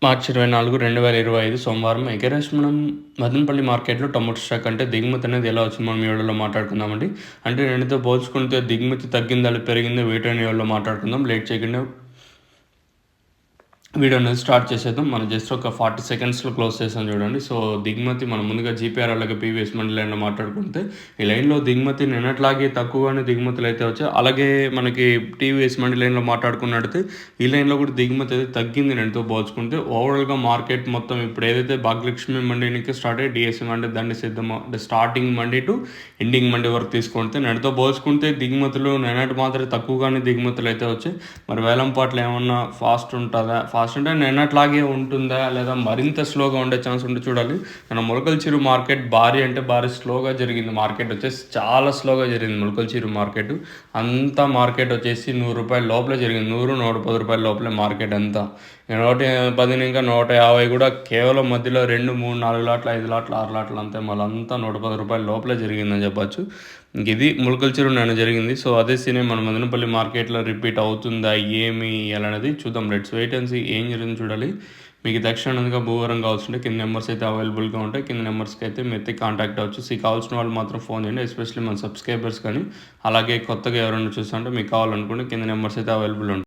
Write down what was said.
మార్చి 24, 2025 సోమవారం ఎగరేసి మనం మదనపల్లి మార్కెట్‌లో టొమాటో స్టాక్ అంటే దిగుమతి అనేది ఎలా వచ్చింది మనం ఈ వీడియోలో మాట్లాడుకుందామండి. అంటే నిన్నటితో పోల్చుకుంటే దిగుమతి తగ్గిందా లేదా పెరిగిందా వీటని ఈ వీడియోలో మాట్లాడుకుందాం. లేట్ చేయకుండా వీడియో అనేది స్టార్ట్ చేసేద్దాం. మనం జస్ట్ ఒక 40 సెకండ్స్‌లో క్లోజ్ చేసాం చూడండి. సో, దిగుమతి మనం ముందుగా జీపీఆర్ అలాగే పీవీఎస్ మండి లైన్‌లో మాట్లాడుకుంటే, ఈ లైన్‌లో దిగుమతి నిన్నట్లాగే తక్కువగానే దిగుమతులైతే వచ్చాయి. అలాగే మనకి టీవీఎస్ మండి లైన్‌లో మాట్లాడుకున్నట్టయితే, ఈ లైన్‌లో కూడా దిగుమతి అయితే తగ్గింది నిన్నటితో పోల్చుకుంటే. ఓవరాల్‌గా మార్కెట్ మొత్తం ఇప్పుడు ఏదైతే భాగ్యలక్ష్మి మండి నుంచి స్టార్ట్ అయ్యి డీఎస్సీ మండి దండి సిద్ధం అంటే స్టార్టింగ్ మండి టు ఎండింగ్ మండి వరకు తీసుకుంటే, నిన్నటితో పోల్చుకుంటే దిగుమతులు నిన్నటి మాత్రమే తక్కువగానే దిగుమతులు అయితే వచ్చాయి. మరి వేలంపాట్లు ఏమన్నా ఫాస్ట్ ఉంటుందా? ఫాస్ట్ అంటే నిన్నట్లాగే ఉంటుందా? లేదా మరింత స్లోగా ఉండే ఛాన్స్ ఉంటే చూడాలి. మన మొలకల్చెరువు మార్కెట్ భారీ అంటే భారీ స్లోగా జరిగింది. మార్కెట్ వచ్చేసి చాలా స్లోగా జరిగింది మొలకల్చెరువు మార్కెట్. అంతా మార్కెట్ వచ్చేసి రూ. 100 లోపలే జరిగింది. 100, రూ. 110 లోపలే మార్కెట్ అంతా. 110 ఇంకా 150 కూడా కేవలం మధ్యలో 2, 3, 4 లాట్లు, 5 లాట్లు, 6 లాట్లు అంతే. మళ్ళీ అంతా రూ. 110 లోపలే జరిగిందని చెప్పొచ్చు. ఇది మొలకల్చెరువు నిన్న జరిగింది. సో, అదే సీనే మన మదనపల్లి మార్కెట్‌లో రిపీట్ అవుతుందా? ఏమి అనేది చూద్దాం. లెట్స్ వెయిట్ అండ్ సీ ఏం జరిగిందో చూడాలి. మీకు తక్షణంగా భూవరం కావాల్సింటే కింద నెంబర్స్ అయితే అవైలబుల్గా ఉంటాయి. కింద నెంబర్స్కి అయితే మీరైతే కాంటాక్ట్ అవ్వచ్చు. సో, కావాల్సిన వాళ్ళు మాత్రం ఫోన్ చేయండి. ఎస్పెషల్లీ మన సబ్స్క్రైబర్స్ కానీ అలాగే కొత్తగా ఎవరైనా చూస్తుంటే మీకు కావాలనుకుంటే కింద నెంబర్స్ అయితే అవైలబుల్ ఉంటాయి.